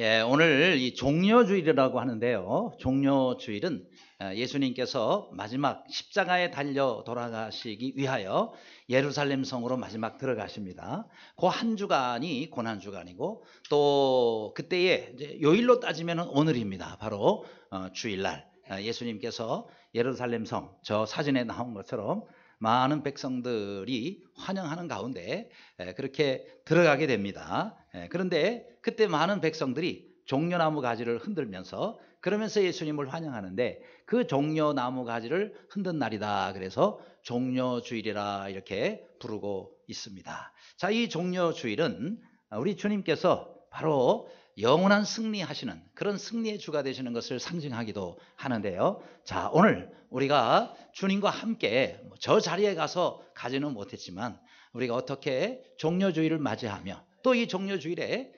예, 오늘 이 종려주일이라고 하는데요. 종려주일은 예수님께서 마지막 십자가에 달려 돌아가시기 위하여 예루살렘 성으로 마지막 들어가십니다. 그 한 주간이 고난주간이고 또 그때에 이제 요일로 따지면 오늘입니다. 바로 주일날 예수님께서 예루살렘 성, 저 사진에 나온 것처럼 많은 백성들이 환영하는 가운데 그렇게 들어가게 됩니다. 그런데 그때 많은 백성들이 종려나무 가지를 흔들면서 그러면서 예수님을 환영하는데 그 종려나무 가지를 흔든 날이다. 그래서 종려주일이라 이렇게 부르고 있습니다. 자, 이 종려주일은 우리 주님께서 바로 영원한 승리하시는 그런 승리의 주가 되시는 것을 상징하기도 하는데요. 자, 오늘 우리가 주님과 함께 저 자리에 가서 가지는 못했지만 우리가 어떻게 종려주일을 맞이하며 또 이 종려주일에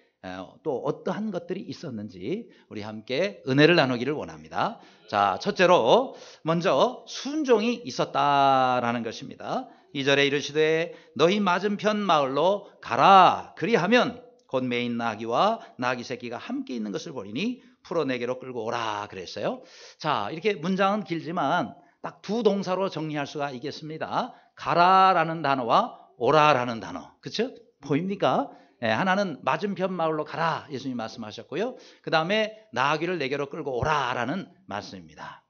또 어떠한 것들이 있었는지 우리 함께 은혜를 나누기를 원합니다. 자, 첫째로 먼저 순종이 있었다라는 것입니다. 2절에 이르시되 너희 맞은편 마을로 가라. 그리하면 곧 매인 나귀와 나귀 새끼가 함께 있는 것을 보리니 풀어 내게로 끌고 오라 그랬어요. 자, 이렇게 문장은 길지만 딱 두 동사로 정리할 수가 있겠습니다. 가라라는 단어와 오라라는 단어. 그렇죠? 보입니까? 하나는 맞은편 마을로 가라 예수님 말씀하셨고요. 그 다음에 나귀를 내게로 끌고 오라라는 말씀입니다.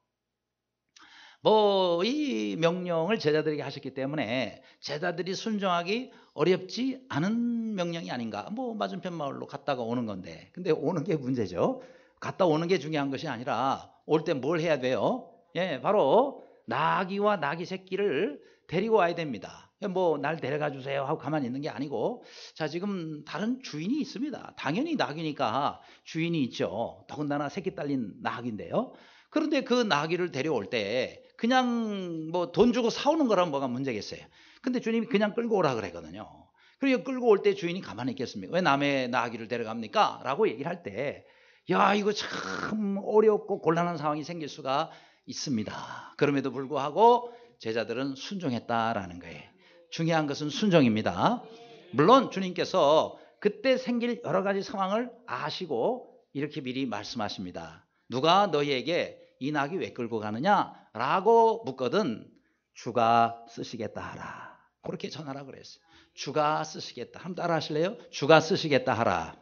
이 명령을 제자들에게 하셨기 때문에 제자들이 순종하기 어렵지 않은 명령이 아닌가. 맞은편 마을로 갔다가 오는 건데. 근데 오는 게 문제죠. 갔다 오는 게 중요한 것이 아니라 올 때 뭘 해야 돼요? 바로 나귀와 나귀 새끼를 데리고 와야 됩니다. 날 데려가 주세요 하고 가만히 있는 게 아니고, 자, 지금 다른 주인이 있습니다. 당연히 나귀니까 주인이 있죠. 더군다나 새끼 딸린 나귀인데요. 그런데 그 나귀를 데려올 때 그냥 돈 주고 사오는 거라면 뭐가 문제겠어요. 근데 주님이 그냥 끌고 오라 그러거든요. 그리고 끌고 올 때 주인이 가만히 있겠습니까? 왜 남의 나귀를 데려갑니까? 라고 얘기를 할 때, 야, 이거 참 어렵고 곤란한 상황이 생길 수가 있습니다. 그럼에도 불구하고 제자들은 순종했다라는 거예요. 중요한 것은 순종입니다. 물론 주님께서 그때 생길 여러 가지 상황을 아시고 이렇게 미리 말씀하십니다. 누가 너희에게 이 낙이 왜 끌고 가느냐? 라고 묻거든 주가 쓰시겠다 하라. 그렇게 전하라 그랬어요. 주가 쓰시겠다. 한번 따라 하실래요? 주가 쓰시겠다 하라.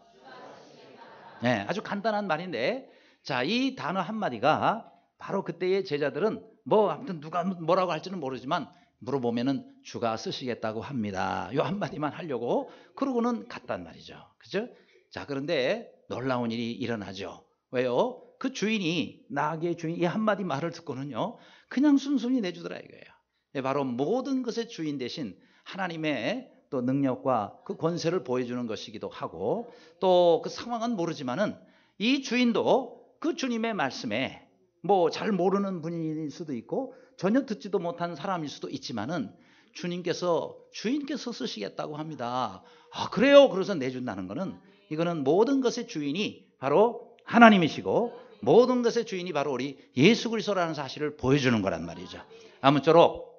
네, 아주 간단한 말인데, 자, 이 단어 한마디가 바로 그때의 제자들은 아무튼 누가 뭐라고 할지는 모르지만 물어보면은 주가 쓰시겠다고 합니다. 요 한마디만 하려고 그러고는 갔단 말이죠. 그죠? 자, 그런데 놀라운 일이 일어나죠. 왜요? 그 주인이, 나귀의 주인이 이 한마디 말을 듣고는요, 그냥 순순히 내주더라 이거예요. 바로 모든 것의 주인 대신 하나님의 또 능력과 그 권세를 보여주는 것이기도 하고, 또 그 상황은 모르지만은 이 주인도 그 주님의 말씀에 잘 모르는 분일 수도 있고 전혀 듣지도 못한 사람일 수도 있지만은 주인께서 쓰시겠다고 합니다. 아, 그래요? 그래서 내준다는 거는, 이거는 모든 것의 주인이 바로 하나님이시고 모든 것의 주인이 바로 우리 예수 그리스도라는 사실을 보여주는 거란 말이죠. 아무쪼록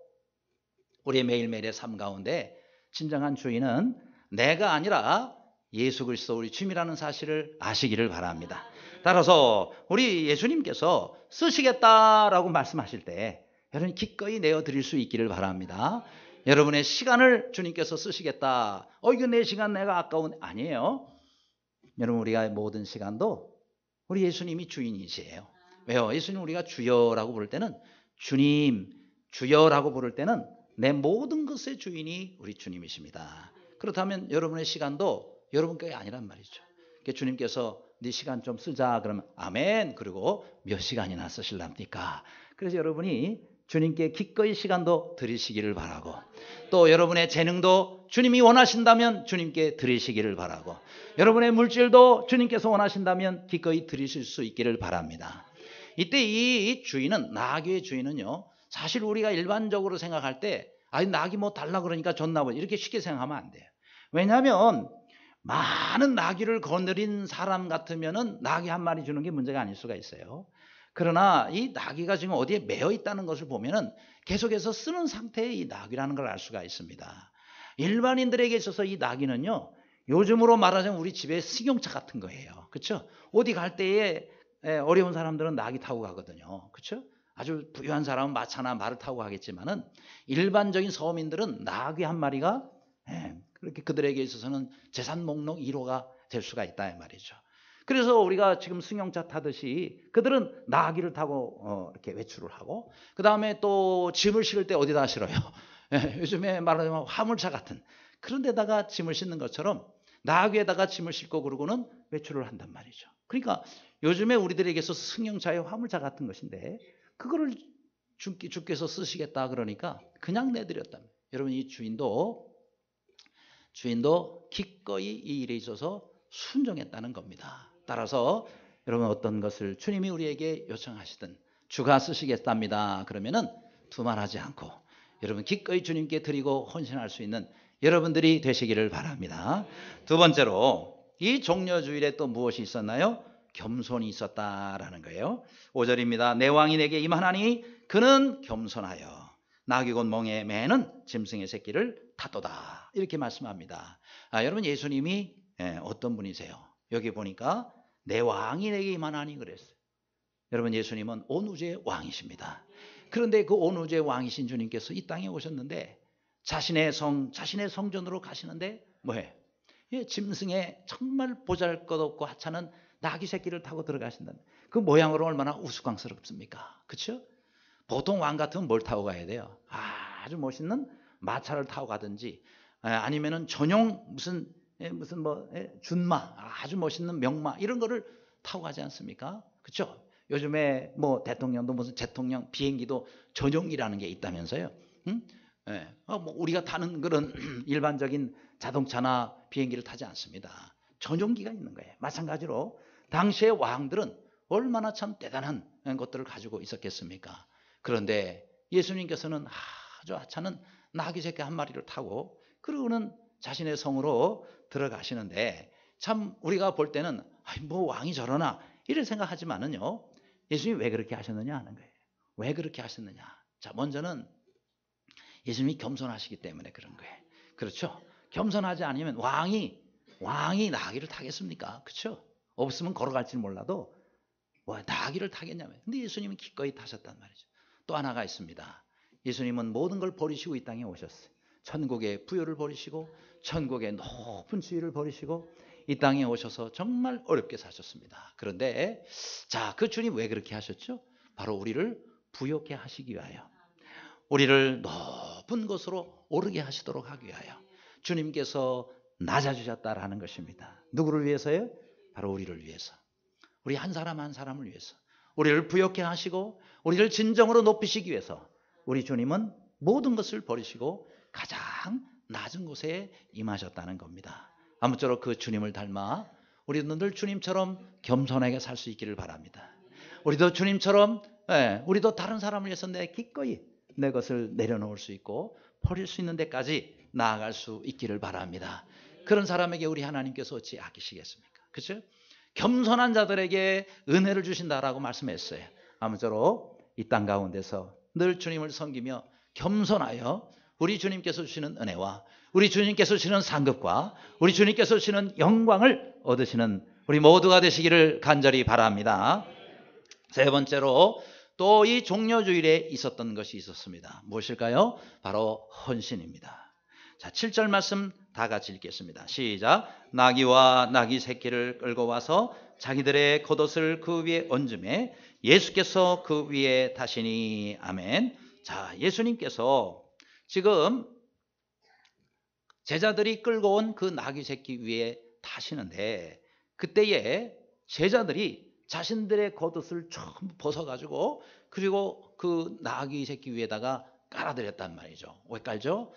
우리의 매일매일의 삶 가운데 진정한 주인은 내가 아니라 예수 그리스도 우리 주님이라는 사실을 아시기를 바랍니다. 따라서 우리 예수님께서 쓰시겠다라고 말씀하실 때 여러분 기꺼이 내어드릴 수 있기를 바랍니다. 여러분의 시간을 주님께서 쓰시겠다. 이거 내 시간 내가 아까운, 아니에요. 여러분, 우리가 모든 시간도 우리 예수님이 주인이시에요. 왜요? 예수님 우리가 주여라고 부를 때는, 주님, 주여라고 부를 때는 내 모든 것의 주인이 우리 주님이십니다. 그렇다면 여러분의 시간도 여러분 게 아니란 말이죠. 주님께서 네 시간 좀 쓰자 그러면 아멘. 그리고 몇 시간이나 쓰실랍니까? 그래서 여러분이 주님께 기꺼이 시간도 드리시기를 바라고, 또 여러분의 재능도 주님이 원하신다면 주님께 드리시기를 바라고, 여러분의 물질도 주님께서 원하신다면 기꺼이 드리실 수 있기를 바랍니다. 이때 이 주인은, 나귀의 주인은요, 사실 우리가 일반적으로 생각할 때 나귀 달라 그러니까 줬나 보지 이렇게 쉽게 생각하면 안 돼요. 왜냐하면 많은 나귀를 거느린 사람 같으면은 나귀 한 마리 주는 게 문제가 아닐 수가 있어요. 그러나 이 나귀가 지금 어디에 매여 있다는 것을 보면은 계속해서 쓰는 상태의 이 나귀라는 걸 알 수가 있습니다. 일반인들에게 있어서 이 나귀는요, 요즘으로 말하자면 우리 집에 승용차 같은 거예요. 그렇죠? 어디 갈 때에 어려운 사람들은 나귀 타고 가거든요. 그렇죠? 아주 부유한 사람은 마차나 말을 타고 가겠지만은 일반적인 서민들은 나귀 한 마리가 그렇게 그들에게 있어서는 재산 목록 1호가 될 수가 있다 이 말이죠. 그래서 우리가 지금 승용차 타듯이 그들은 나귀를 타고 이렇게 외출을 하고, 그 다음에 또 짐을 실을 때 어디다 실어요? 요즘에 말하자면 화물차 같은 그런 데다가 짐을 싣는 것처럼 나귀에다가 짐을 싣고 그러고는 외출을 한단 말이죠. 그러니까 요즘에 우리들에게서 승용차의 화물차 같은 것인데 그거를 주께서 쓰시겠다 그러니까 그냥 내드렸다. 여러분, 이 주인도 기꺼이 이 일에 있어서 순종했다는 겁니다. 따라서 여러분, 어떤 것을 주님이 우리에게 요청하시든 주가 쓰시겠답니다 그러면은 두말하지 않고 여러분 기꺼이 주님께 드리고 헌신할 수 있는 여러분들이 되시기를 바랍니다. 두 번째로 이 종려주일에 또 무엇이 있었나요? 겸손이 있었다라는 거예요. 5절입니다. 내 왕이 내게 임하나니 그는 겸손하여 나귀 곧 멍에 매는 짐승의 새끼를 탔도다, 이렇게 말씀합니다. 여러분, 예수님이 어떤 분이세요? 여기 보니까 내 왕이 내게 임하나니 그랬어요. 여러분, 예수님은 온 우주의 왕이십니다. 그런데 그 온 우주의 왕이신 주님께서 이 땅에 오셨는데 자신의 성전으로 가시는데 뭐예요? 짐승의 정말 보잘것없고 하찮은 나귀 새끼를 타고 들어가신다는 그 모양으로 얼마나 우스꽝스럽습니까? 그렇죠? 보통 왕 같으면 뭘 타고 가야 돼요? 아주 멋있는 마차를 타고 가든지 아니면은 전용 무슨 뭐 준마, 아주 멋있는 명마 이런 거를 타고 가지 않습니까? 그렇죠? 요즘에 뭐 대통령도 무슨 대통령 비행기도 전용기라는 게 있다면서요? 응? 뭐 우리가 타는 그런 일반적인 자동차나 비행기를 타지 않습니다. 전용기가 있는 거예요. 마찬가지로 당시의 왕들은 얼마나 참 대단한 것들을 가지고 있었겠습니까? 그런데 예수님께서는 아주 하찮은 나귀 새끼 한 마리를 타고 그러고는 자신의 성으로 들어가시는데 참 우리가 볼 때는 뭐 왕이 저러나 이런 생각하지만은요, 예수님이 왜 그렇게 하셨느냐 하는 거예요. 왜 그렇게 하셨느냐? 자, 먼저는 예수님이 겸손하시기 때문에 그런 거예요. 그렇죠? 겸손하지 않으면 왕이 나귀를 타겠습니까? 그렇죠? 없으면 걸어갈지 몰라도 나귀를 타겠냐면. 근데 예수님은 기꺼이 타셨단 말이죠. 또 하나가 있습니다. 예수님은 모든 걸 버리시고 이 땅에 오셨어요. 천국의 부요를 버리시고 천국의 높은 지위를 버리시고 이 땅에 오셔서 정말 어렵게 사셨습니다. 그런데 자, 그 주님 왜 그렇게 하셨죠? 바로 우리를 부요케 하시기 위하여, 우리를 높은 곳으로 오르게 하시도록 하기 위하여 주님께서 낮아주셨다라는 것입니다. 누구를 위해서요? 바로 우리를 위해서. 우리 한 사람 한 사람을 위해서, 우리를 부요케 하시고 우리를 진정으로 높이시기 위해서 우리 주님은 모든 것을 버리시고 가장 낮은 곳에 임하셨다는 겁니다. 아무쪼록 그 주님을 닮아 우리도 늘 주님처럼 겸손하게 살 수 있기를 바랍니다. 우리도 주님처럼 우리도 다른 사람을 위해서 기꺼이 내 것을 내려놓을 수 있고 버릴 수 있는 데까지 나아갈 수 있기를 바랍니다. 그런 사람에게 우리 하나님께서 어찌 아끼시겠습니까? 그렇죠? 겸손한 자들에게 은혜를 주신다라고 말씀했어요. 아무쪼록 이 땅 가운데서 늘 주님을 섬기며 겸손하여 우리 주님께서 주시는 은혜와 우리 주님께서 주시는 상급과 우리 주님께서 주시는 영광을 얻으시는 우리 모두가 되시기를 간절히 바랍니다. 세 번째로 또 이 종려주일에 있었던 것이 있었습니다. 무엇일까요? 바로 헌신입니다. 자, 7절 말씀 다 같이 읽겠습니다. 시작. 나귀와 나귀 새끼를 끌고 와서 자기들의 겉옷을 그 위에 얹음에 예수께서 그 위에 타시니. 아멘. 자, 예수님께서 지금 제자들이 끌고 온 그 나귀 새끼 위에 타시는데 그때에 제자들이 자신들의 겉옷을 전부 벗어가지고 그리고 그 나귀 새끼 위에다가 깔아드렸단 말이죠. 왜 깔죠?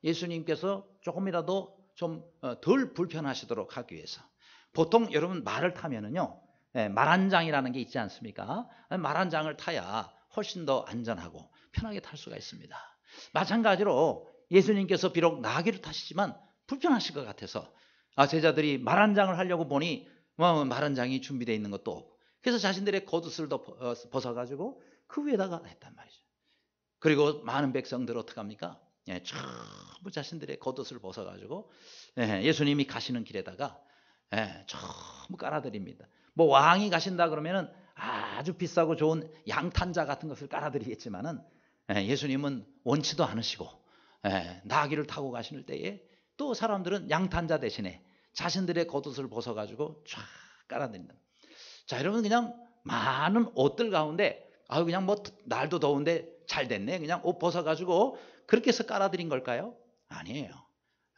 예수님께서 조금이라도 좀 덜 불편하시도록 하기 위해서. 보통 여러분 말을 타면은요, 말 한 장이라는 게 있지 않습니까? 말 한 장을 타야 훨씬 더 안전하고 편하게 탈 수가 있습니다. 마찬가지로 예수님께서 비록 나귀를 타시지만 불편하실 것 같아서 제자들이 말 한 장을 하려고 보니 말 한 장이 준비되어 있는 것도 없고 그래서 자신들의 겉옷을 벗어가지고 그 위에다가 했단 말이죠. 그리고 많은 백성들 어떡합니까? 전부 자신들의 겉옷을 벗어가지고 예수님이 가시는 길에다가 전부 깔아드립니다. 뭐 왕이 가신다 그러면은 아주 비싸고 좋은 양탄자 같은 것을 깔아드리겠지만은 예수님은 원치도 않으시고 나귀를 타고 가시는 때에 또 사람들은 양탄자 대신에 자신들의 겉옷을 벗어가지고 쫙 깔아드린다. 자, 여러분 그냥 많은 옷들 가운데 그냥 뭐 날도 더운데 잘 됐네 그냥 옷 벗어가지고 그렇게 해서 깔아드린 걸까요? 아니에요.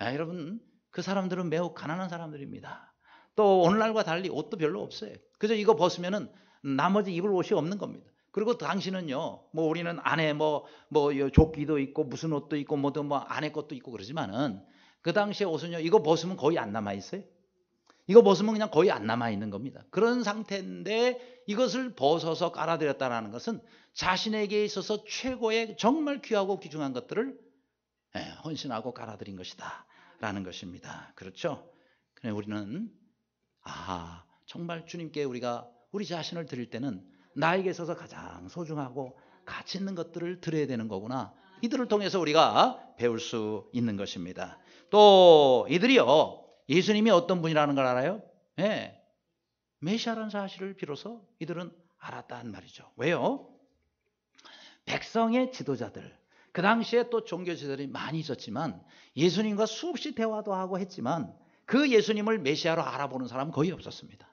여러분 그 사람들은 매우 가난한 사람들입니다. 또 오늘날과 달리 옷도 별로 없어요. 그저 이거 벗으면은 나머지 입을 옷이 없는 겁니다. 그리고 당신은요, 뭐 우리는 안에 뭐 조끼도 있고 무슨 옷도 있고 뭐 안에 것도 있고 그러지만은 그 당시에 옷은요, 이거 벗으면 거의 안 남아 있어요. 이거 벗으면 그냥 거의 안 남아 있는 겁니다. 그런 상태인데 이것을 벗어서 깔아드렸다는 것은 자신에게 있어서 최고의 정말 귀하고 귀중한 것들을 헌신하고 깔아드린 것이다 라는 것입니다. 그렇죠? 그래 우리는 정말 주님께 우리가 우리 자신을 드릴 때는 나에게 있어서 가장 소중하고 가치 있는 것들을 드려야 되는 거구나. 이들을 통해서 우리가 배울 수 있는 것입니다. 또 이들이요, 예수님이 어떤 분이라는 걸 알아요? 메시아라는 사실을 비로소 이들은 알았단 말이죠. 왜요? 백성의 지도자들, 그 당시에 또 종교 지도자들이 많이 있었지만 예수님과 수없이 대화도 하고 했지만 그 예수님을 메시아로 알아보는 사람은 거의 없었습니다.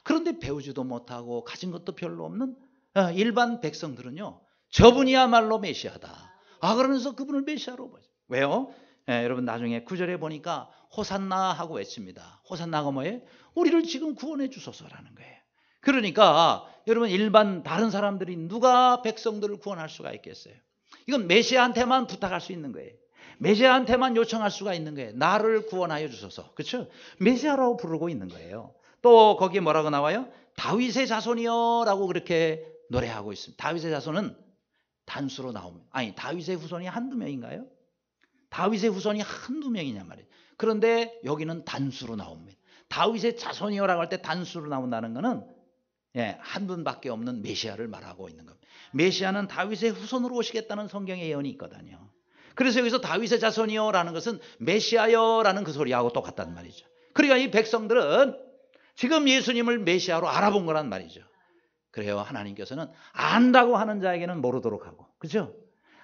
그런데 배우지도 못하고 가진 것도 별로 없는 일반 백성들은요, 저분이야말로 메시아다. 그러면서 그분을 메시아로 보죠. 왜요? 여러분 나중에 9절에 보니까 호산나 하고 외칩니다. 호산나가 뭐예요? 우리를 지금 구원해 주소서라는 거예요. 그러니까 여러분 일반 다른 사람들이 누가 백성들을 구원할 수가 있겠어요? 이건 메시아한테만 부탁할 수 있는 거예요. 메시아한테만 요청할 수가 있는 거예요. 나를 구원하여 주소서. 그렇죠? 메시아라고 부르고 있는 거예요. 또 거기에 뭐라고 나와요? 다윗의 자손이요 라고 그렇게 노래하고 있습니다. 다윗의 자손은 단수로 나옵니다. 다윗의 후손이 한두 명인가요? 다윗의 후손이 한두 명이냐 말이에요. 그런데 여기는 단수로 나옵니다. 다윗의 자손이요라고 할 때 단수로 나온다는 것은 한 분밖에 없는 메시아를 말하고 있는 겁니다. 메시아는 다윗의 후손으로 오시겠다는 성경의 예언이 있거든요. 그래서 여기서 다윗의 자손이요라는 것은 메시아요라는 그 소리하고 똑같단 말이죠. 그러니까 이 백성들은 지금 예수님을 메시아로 알아본 거란 말이죠. 그래요. 하나님께서는 안다고 하는 자에게는 모르도록 하고, 그렇죠?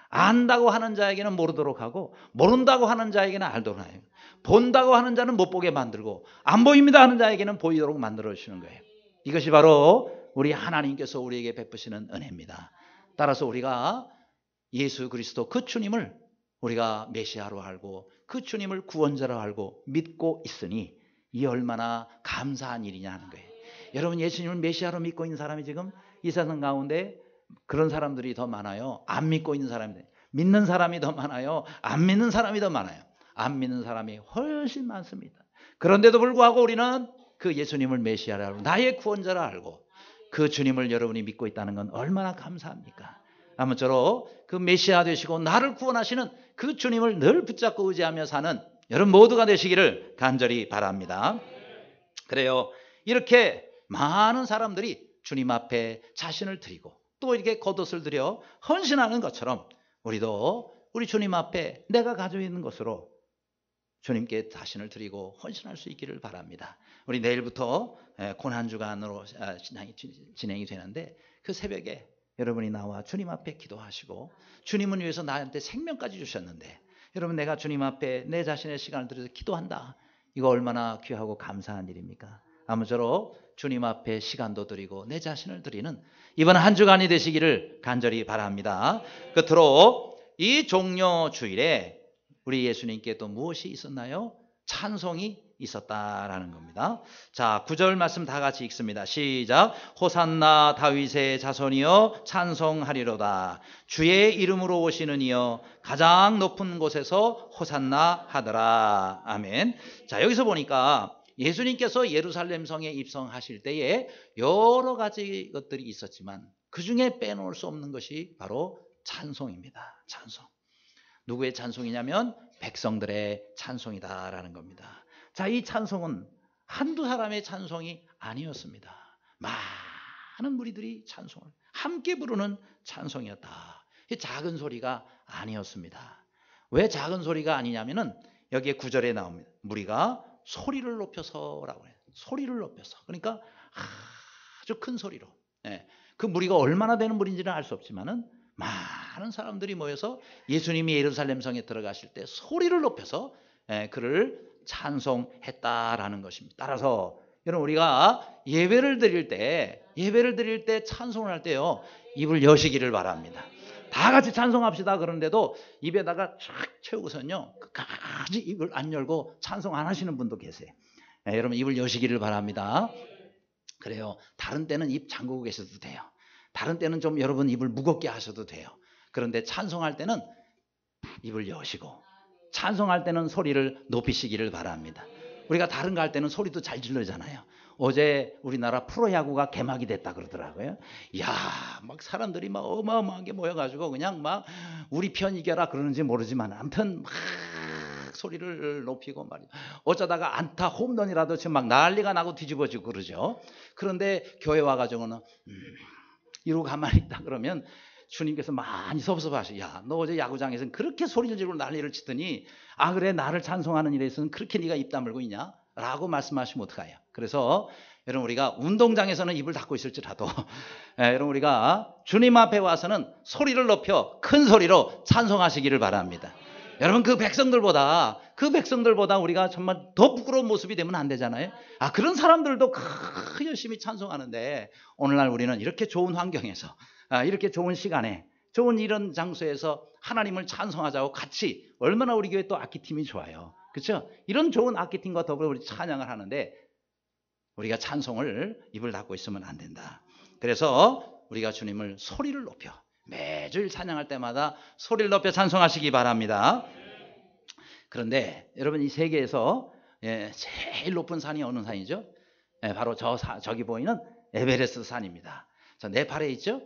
안다고 하는 자에게는 모르도록 하고, 모른다고 하는 자에게는 알도록 하고, 본다고 하는 자는 못 보게 만들고, 안 보입니다 하는 자에게는 보이도록 만들어 주시는 거예요. 이것이 바로 우리 하나님께서 우리에게 베푸시는 은혜입니다. 따라서 우리가 예수 그리스도 그 주님을 우리가 메시아로 알고 그 주님을 구원자로 알고 믿고 있으니 이 얼마나 감사한 일이냐 하는 거예요. 여러분 예수님을 메시아로 믿고 있는 사람이 지금 이 세상 가운데 그런 사람들이 더 많아요. 안 믿고 있는 사람이, 믿는 사람이 더 많아요. 안 믿는 사람이 더 많아요. 안 믿는 사람이 훨씬 많습니다. 그런데도 불구하고 우리는 그 예수님을 메시아라 알고 나의 구원자라 알고 그 주님을 여러분이 믿고 있다는 건 얼마나 감사합니까? 아무쪼록 그 메시아 되시고 나를 구원하시는 그 주님을 늘 붙잡고 의지하며 사는 여러분 모두가 되시기를 간절히 바랍니다. 그래요. 이렇게 많은 사람들이 주님 앞에 자신을 드리고 또 이렇게 겉옷을 들여 헌신하는 것처럼 우리도 우리 주님 앞에 내가 가지고 있는 것으로 주님께 자신을 드리고 헌신할 수 있기를 바랍니다. 우리 내일부터 고난주간으로 진행이 되는데 그 새벽에 여러분이 나와 주님 앞에 기도하시고 주님은 위해서 나한테 생명까지 주셨는데 여러분 내가 주님 앞에 내 자신의 시간을 들여서 기도한다. 이거 얼마나 귀하고 감사한 일입니까? 아무쪼록 주님 앞에 시간도 드리고 내 자신을 드리는 이번 한 주간이 되시기를 간절히 바랍니다. 끝으로 이 종려 주일에 우리 예수님께 또 무엇이 있었나요? 찬송이 있었다라는 겁니다. 자, 9절 말씀 다 같이 읽습니다. 시작. 호산나 다윗의 자손이여 찬송하리로다. 주의 이름으로 오시는 이여 가장 높은 곳에서 호산나 하더라. 아멘. 자, 여기서 보니까 예수님께서 예루살렘 성에 입성하실 때에 여러 가지 것들이 있었지만 그 중에 빼놓을 수 없는 것이 바로 찬송입니다. 찬송. 누구의 찬송이냐면 백성들의 찬송이다라는 겁니다. 자, 이 찬송은 한두 사람의 찬송이 아니었습니다. 많은 무리들이 찬송을 함께 부르는 찬송이었다. 작은 소리가 아니었습니다. 왜 작은 소리가 아니냐면은 여기에 9절에 나옵니다. 무리가 소리를 높여서라고 해요. 소리를 높여서. 그러니까 아주 큰 소리로. 예. 그 무리가 얼마나 되는 무리인지는 알 수 없지만은 많은 사람들이 모여서 예수님이 예루살렘 성에 들어가실 때 소리를 높여서 그를 찬송했다라는 것입니다. 따라서 여러분 우리가 예배를 드릴 때 찬송을 할 때요 입을 여시기를 바랍니다. 다 같이 찬송합시다 그러는데도 입에다가 쫙 채우고선요 끝까지 입을 안 열고 찬송 안 하시는 분도 계세요. 여러분 입을 여시기를 바랍니다. 그래요. 다른 때는 입 잠그고 계셔도 돼요. 다른 때는 좀 여러분 입을 무겁게 하셔도 돼요. 그런데 찬송할 때는 입을 여시고 찬송할 때는 소리를 높이시기를 바랍니다. 우리가 다른 거 할 때는 소리도 잘 질르잖아요. 어제 우리나라 프로야구가 개막이 됐다 그러더라고요. 이야, 막 사람들이 막 어마어마하게 모여가지고 그냥 막 우리 편 이겨라 그러는지 모르지만 아무튼 막 소리를 높이고 말이죠. 어쩌다가 안타 홈런이라도 지금 막 난리가 나고 뒤집어지고 그러죠. 그런데 교회 와가지고는 이러고 가만히 있다 그러면 주님께서 많이 섭섭하셔. 야, 너 어제 야구장에서는 그렇게 소리를 지르고 난리를 치더니 아 그래 나를 찬송하는 일에 있어서는 그렇게 네가 입 다물고 있냐? 라고 말씀하시면 어떡해요? 그래서 여러분 우리가 운동장에서는 입을 닫고 있을지라도 여러분 우리가 주님 앞에 와서는 소리를 높여 큰 소리로 찬송하시기를 바랍니다. 여러분 그 백성들보다 우리가 정말 더 부끄러운 모습이 되면 안 되잖아요. 아 그런 사람들도 열심히 찬송하는데 오늘날 우리는 이렇게 좋은 환경에서 이렇게 좋은 시간에 좋은 이런 장소에서 하나님을 찬송하자고 같이 얼마나 우리 교회 또 악기팀이 좋아요. 그렇죠? 이런 좋은 악기팀과 더불어 우리 찬양을 하는데 우리가 찬송을 입을 닫고 있으면 안 된다. 그래서 우리가 주님을 소리를 높여 매주일 찬양할 때마다 소리를 높여 찬송하시기 바랍니다. 그런데 여러분 이 세계에서 제일 높은 산이 어느 산이죠? 바로 저기 보이는 에베레스트 산입니다. 저 네팔에 있죠?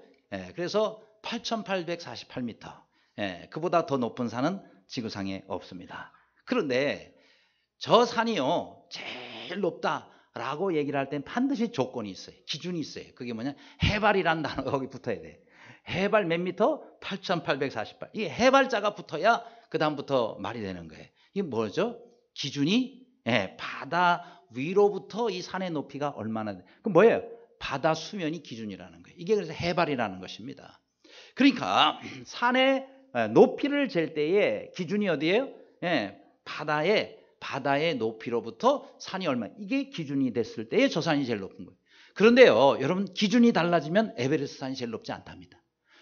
그래서 8,848m. 그보다 더 높은 산은 지구상에 없습니다. 그런데 저 산이요 제일 높다라고 얘기를 할 땐 반드시 조건이 있어요. 기준이 있어요. 그게 뭐냐? 해발이라는 단어가 거기 붙어야 돼. 해발 몇 미터? 8,848. 이 해발자가 붙어야 그 다음부터 말이 되는 거예요. 이게 뭐죠? 기준이 바다 위로부터 이 산의 높이가 얼마나 돼? 그 뭐예요? 바다 수면이 기준이라는 거예요. 이게 그래서 해발이라는 것입니다. 그러니까 산의 높이를 잴 때의 기준이 어디예요? 바다의 높이로부터 산이 얼마, 이게 기준이 됐을 때에 저 산이 제일 높은 거예요. 그런데요, 여러분 기준이 달라지면 에베레스트 산이 제일 높지 않답니다.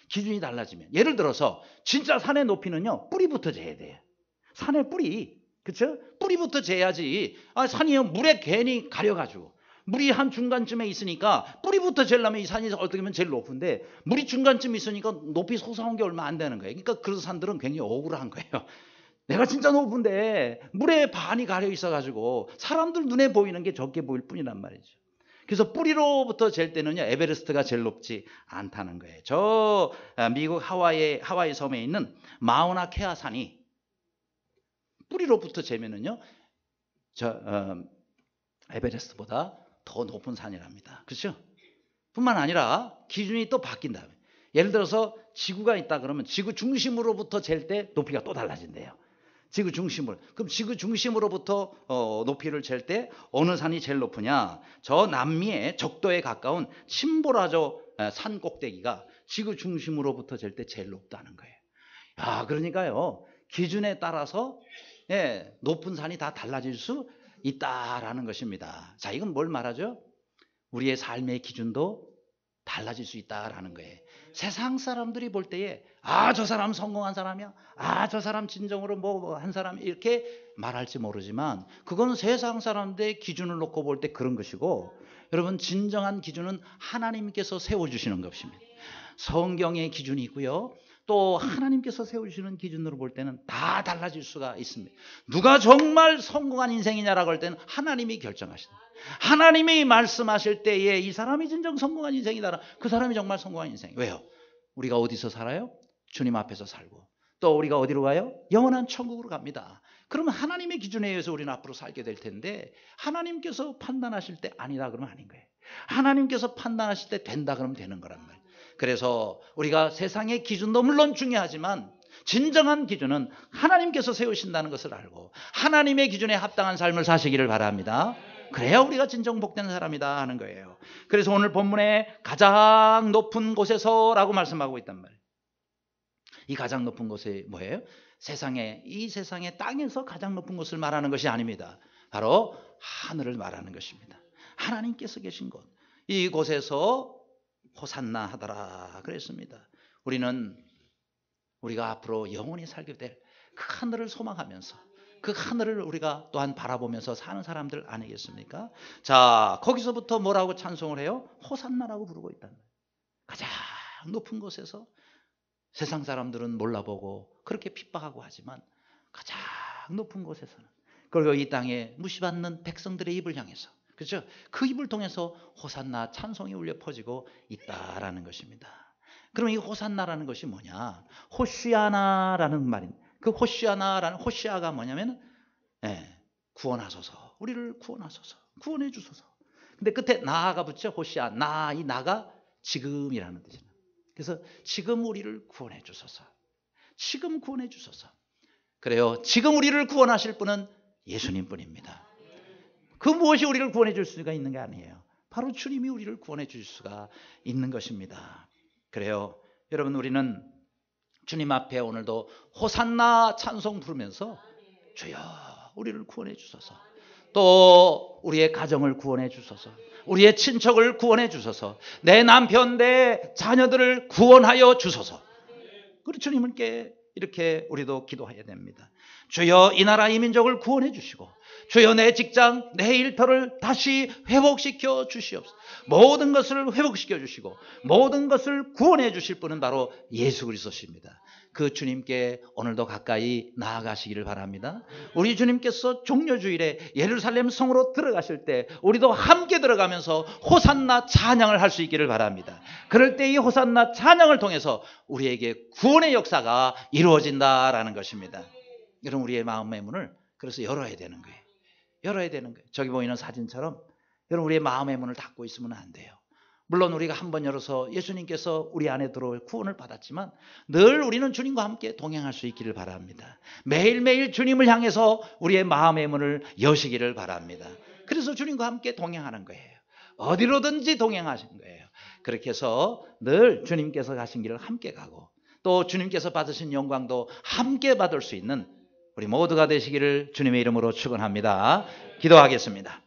기준이 달라지면 예를 들어서 진짜 산의 높이는요 뿌리부터 재야 돼요. 산의 뿌리, 그렇죠? 뿌리부터 재야지. 산이요 물에 괜히 가려가지고 물이 한 중간쯤에 있으니까 뿌리부터 재려면 이 산이 어떻게 보면 제일 높은데 물이 중간쯤 있으니까 높이 솟아온 게 얼마 안 되는 거예요. 그러니까 그런 산들은 굉장히 억울한 거예요. 내가 진짜 높은데 물에 반이 가려 있어가지고 사람들 눈에 보이는 게 적게 보일 뿐이란 말이죠. 그래서 뿌리로부터 잴 때는요 에베레스트가 제일 높지 않다는 거예요. 저 미국 하와이 섬에 있는 마우나 케아 산이 뿌리로부터 재면은요 에베레스트보다 더 높은 산이랍니다. 그렇죠? 뿐만 아니라 기준이 또 바뀐다. 예를 들어서 지구가 있다 그러면 지구 중심으로부터 잴 때 높이가 또 달라진대요. 지구 중심으로. 그럼 지구 중심으로부터 높이를 잴 때 어느 산이 제일 높으냐? 저 남미의 적도에 가까운 침보라조 산 꼭대기가 지구 중심으로부터 잴 때 제일 높다는 거예요. 그러니까요 기준에 따라서 높은 산이 다 달라질 수 있다라는 것입니다. 자, 이건 뭘 말하죠? 우리의 삶의 기준도 달라질 수 있다라는 거예요. 세상 사람들이 볼 때에 저 사람 성공한 사람이야. 저 사람 진정으로 뭐 한 사람 이렇게 말할지 모르지만 그건 세상 사람들의 기준을 놓고 볼 때 그런 것이고 여러분 진정한 기준은 하나님께서 세워주시는 것입니다. 성경의 기준이 있고요. 또 하나님께서 세우시는 기준으로 볼 때는 다 달라질 수가 있습니다. 누가 정말 성공한 인생이냐라고 할 때는 하나님이 결정하신다. 하나님이 말씀하실 때에 이 사람이 진정 성공한 인생이다. 그 사람이 정말 성공한 인생. 왜요? 우리가 어디서 살아요? 주님 앞에서 살고 또 우리가 어디로 가요? 영원한 천국으로 갑니다. 그러면 하나님의 기준에 의해서 우리는 앞으로 살게 될 텐데 하나님께서 판단하실 때 아니다 그러면 아닌 거예요. 하나님께서 판단하실 때 된다 그러면 되는 거란 말이에요. 그래서 우리가 세상의 기준도 물론 중요하지만 진정한 기준은 하나님께서 세우신다는 것을 알고 하나님의 기준에 합당한 삶을 사시기를 바랍니다. 그래야 우리가 진정 복된 사람이다 하는 거예요. 그래서 오늘 본문에 가장 높은 곳에서라고 말씀하고 있단 말이에요. 이 가장 높은 곳이 뭐예요? 이 세상의 땅에서 가장 높은 곳을 말하는 것이 아닙니다. 바로 하늘을 말하는 것입니다. 하나님께서 계신 곳, 이곳에서 호산나 하더라 그랬습니다. 우리가 앞으로 영원히 살게 될 그 하늘을 소망하면서 그 하늘을 우리가 또한 바라보면서 사는 사람들 아니겠습니까? 자, 거기서부터 뭐라고 찬송을 해요? 호산나라고 부르고 있다는 거예요. 가장 높은 곳에서 세상 사람들은 몰라보고 그렇게 핍박하고 하지만 가장 높은 곳에서는, 그리고 이 땅에 무시받는 백성들의 입을 향해서, 그렇죠? 그 입을 통해서 호산나 찬송이 울려 퍼지고 있다라는 것입니다. 그럼 이 호산나라는 것이 뭐냐? 호시아나라는 말인. 그 호시아가 뭐냐면 구원하소서, 우리를 구원하소서, 구원해 주소서. 근데 끝에 나가 붙죠. 호시아, 이 나가 지금이라는 뜻이에요. 그래서 지금 우리를 구원해 주소서, 지금 구원해 주소서. 그래요. 지금 우리를 구원하실 분은 예수님 뿐입니다. 그 무엇이 우리를 구원해 줄 수가 있는 게 아니에요. 바로 주님이 우리를 구원해 주실 수가 있는 것입니다. 그래요. 여러분, 우리는 주님 앞에 오늘도 호산나 찬송 부르면서 주여 우리를 구원해 주소서, 또 우리의 가정을 구원해 주소서, 우리의 친척을 구원해 주소서, 내 남편, 내 자녀들을 구원하여 주소서. 그리고 주님께 이렇게 우리도 기도해야 됩니다. 주여 이 나라 이 민족을 구원해 주시고, 주여 내 직장, 내 일터를 다시 회복시켜 주시옵소서. 모든 것을 회복시켜 주시고 모든 것을 구원해 주실 분은 바로 예수 그리스도십니다. 그 주님께 오늘도 가까이 나아가시기를 바랍니다. 우리 주님께서 종려주일에 예루살렘 성으로 들어가실 때 우리도 함께 들어가면서 호산나 찬양을 할 수 있기를 바랍니다. 그럴 때 이 호산나 찬양을 통해서 우리에게 구원의 역사가 이루어진다라는 것입니다. 여러분, 우리의 마음의 문을 그래서 열어야 되는 거예요. 열어야 되는 거예요. 저기 보이는 사진처럼 여러분, 우리의 마음의 문을 닫고 있으면 안 돼요. 물론 우리가 한번 열어서 예수님께서 우리 안에 들어올 구원을 받았지만 늘 우리는 주님과 함께 동행할 수 있기를 바랍니다. 매일매일 주님을 향해서 우리의 마음의 문을 여시기를 바랍니다. 그래서 주님과 함께 동행하는 거예요. 어디로든지 동행하신 거예요. 그렇게 해서 늘 주님께서 가신 길을 함께 가고 또 주님께서 받으신 영광도 함께 받을 수 있는 우리 모두가 되시기를 주님의 이름으로 축원합니다. 기도하겠습니다.